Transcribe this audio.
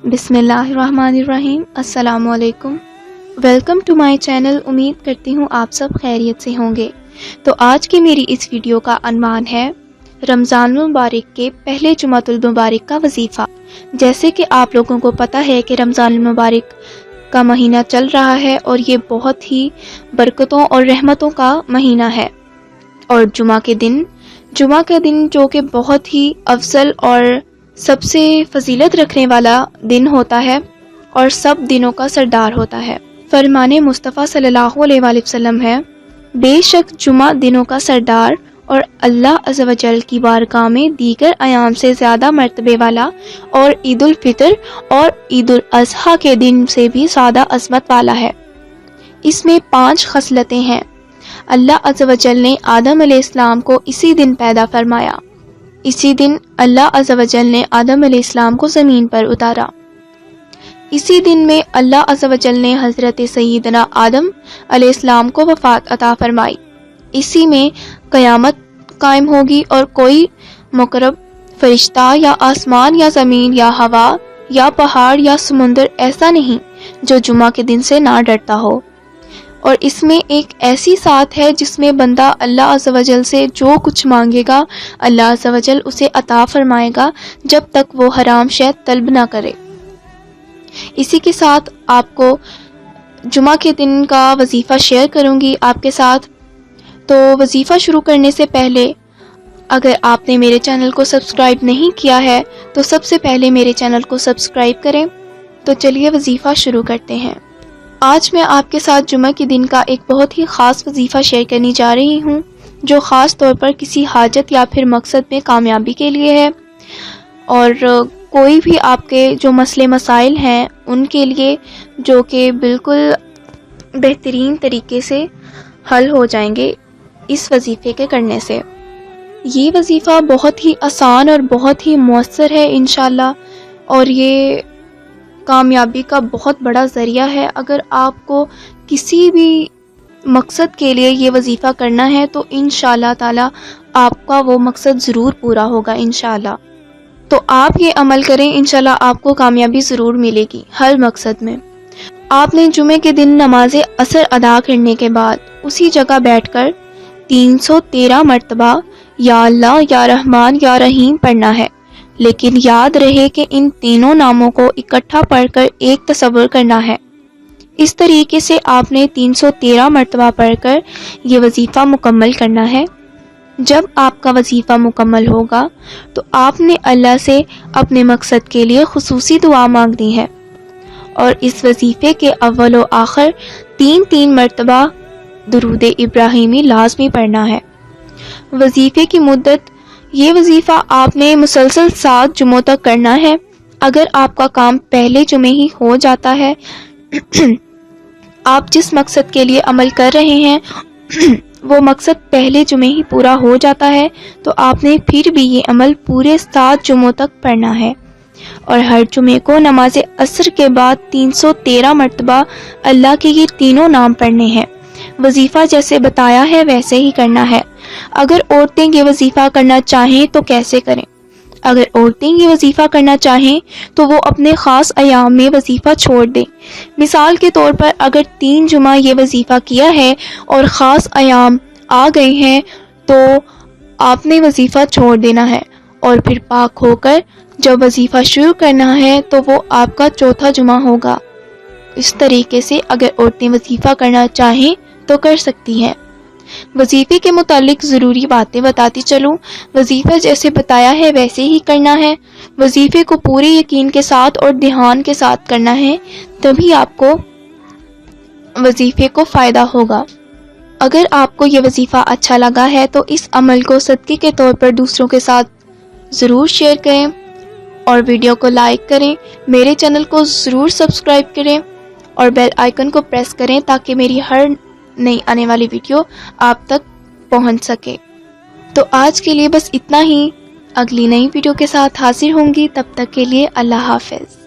بسم اللہ الرحمن الرحیم۔ السلام علیکم، ویلکم ٹو مائی چینل۔ امید کرتی ہوں آپ سب خیریت سے ہوں گے۔ تو آج کی میری اس ویڈیو کا عنوان ہے رمضان المبارک کے پہلے جمعۃ المبارک کا وظیفہ۔ جیسے کہ آپ لوگوں کو پتہ ہے کہ رمضان المبارک کا مہینہ چل رہا ہے اور یہ بہت ہی برکتوں اور رحمتوں کا مہینہ ہے، اور جمعہ کے دن جو کہ بہت ہی افضل اور سب سے فضیلت رکھنے والا دن ہوتا ہے اور سب دنوں کا سردار ہوتا ہے۔ فرمان مصطفیٰ صلی اللہ علیہ وآلہ وسلم ہے، بے شک جمعہ دنوں کا سردار اور اللہ عز و جل کی بارگاہ میں دیگر ایام سے زیادہ مرتبے والا، اور عید الفطر اور عید الاضحیٰ کے دن سے بھی زیادہ عظمت والا ہے۔ اس میں 5 خصلتیں ہیں۔ اللہ عز و جل نے آدم علیہ السلام کو اسی دن پیدا فرمایا۔ اسی دن اللہ عز و جل نے آدم علیہ السلام کو زمین پر اتارا۔ اسی دن میں اللہ عز و جل نے حضرت سیدنا آدم علیہ السلام کو وفات عطا فرمائی۔ اسی میں قیامت قائم ہوگی، اور کوئی مقرب فرشتہ یا آسمان یا زمین یا ہوا یا پہاڑ یا سمندر ایسا نہیں جو جمعہ کے دن سے نہ ڈرتا ہو۔ اور اس میں ایک ایسی ساتھ ہے جس میں بندہ اللہ عز و جل سے جو کچھ مانگے گا اللہ عز و جل اسے عطا فرمائے گا، جب تک وہ حرام شے طلب نہ کرے۔ اسی کے ساتھ آپ کو جمعہ کے دن کا وظیفہ شیئر کروں گی آپ کے ساتھ۔ تو وظیفہ شروع کرنے سے پہلے اگر آپ نے میرے چینل کو سبسکرائب نہیں کیا ہے تو سب سے پہلے میرے چینل کو سبسکرائب کریں۔ تو چلیے وظیفہ شروع کرتے ہیں۔ آج میں آپ کے ساتھ جمعہ کے دن کا ایک بہت ہی خاص وظیفہ شیئر کرنے جا رہی ہوں، جو خاص طور پر کسی حاجت یا پھر مقصد میں کامیابی کے لیے ہے، اور کوئی بھی آپ کے جو مسئلے مسائل ہیں ان کے لیے جو کہ بالکل بہترین طریقے سے حل ہو جائیں گے اس وظیفے کے کرنے سے۔ یہ وظیفہ بہت ہی آسان اور بہت ہی مؤثر ہے انشاءاللہ، اور یہ کامیابی کا بہت بڑا ذریعہ ہے۔ اگر آپ کو کسی بھی مقصد کے لیے یہ وظیفہ کرنا ہے تو انشاءاللہ تعالی آپ کا وہ مقصد ضرور پورا ہوگا انشاءاللہ۔ تو آپ یہ عمل کریں، انشاءاللہ آپ کو کامیابی ضرور ملے گی ہر مقصد میں۔ آپ نے جمعے کے دن نماز عصر ادا کرنے کے بعد اسی جگہ بیٹھ کر 313 مرتبہ یا اللہ یا رحمان یا رحیم پڑھنا ہے، لیکن یاد رہے کہ ان تینوں ناموں کو اکٹھا پڑھ کر ایک تصور کرنا ہے۔ اس طریقے سے آپ نے 313 مرتبہ پڑھ کر یہ وظیفہ مکمل کرنا ہے۔ جب آپ کا وظیفہ مکمل ہوگا تو آپ نے اللہ سے اپنے مقصد کے لیے خصوصی دعا مانگنی ہے، اور اس وظیفے کے اول و آخر 3 مرتبہ درود ابراہیمی لازمی پڑھنا ہے۔ وظیفے کی مدت، یہ وظیفہ آپ نے مسلسل 7 جمعوں تک کرنا ہے۔ اگر آپ کا کام پہلے جمعے ہی ہو جاتا ہے، آپ جس مقصد کے لیے عمل کر رہے ہیں وہ مقصد پہلے جمعے ہی پورا ہو جاتا ہے، تو آپ نے پھر بھی یہ عمل پورے 7 جمعوں تک پڑھنا ہے، اور ہر جمعے کو نماز عصر کے بعد 313 مرتبہ اللہ کے یہ تینوں نام پڑھنے ہیں۔ وظیفہ جیسے بتایا ہے ویسے ہی کرنا ہے۔ اگر عورتیں یہ وظیفہ کرنا چاہیں تو کیسے کریں؟ اگر عورتیں یہ وظیفہ کرنا چاہیں تو وہ اپنے خاص ایام میں وظیفہ چھوڑ دیں۔ مثال کے طور پر اگر 3 جمعہ یہ وظیفہ کیا ہے اور خاص ایام آ گئے ہیں تو آپ نے وظیفہ چھوڑ دینا ہے، اور پھر پاک ہو کر جب وظیفہ شروع کرنا ہے تو وہ آپ کا 4تھا جمعہ ہوگا۔ اس طریقے سے اگر عورتیں وظیفہ کرنا چاہیں تو کر سکتی ہیں۔ وظیفے کے متعلق ضروری باتیں بتاتی چلوں۔ وظیفہ جیسے بتایا ہے ویسے ہی کرنا ہے۔ وظیفے کو پورے یقین کے ساتھ اور دھیان کے ساتھ کرنا ہے، تبھی آپ کو وظیفے کو فائدہ ہوگا۔ اگر آپ کو یہ وظیفہ اچھا لگا ہے تو اس عمل کو صدقے کے طور پر دوسروں کے ساتھ ضرور شیئر کریں، اور ویڈیو کو لائک کریں، میرے چینل کو ضرور سبسکرائب کریں، اور بیل آئیکن کو پریس کریں تاکہ میری ہر نئی آنے والی ویڈیو آپ تک پہنچ سکے۔ تو آج کے لیے بس اتنا ہی، اگلی نئی ویڈیو کے ساتھ حاضر ہوں گی، تب تک کے لیے اللہ حافظ۔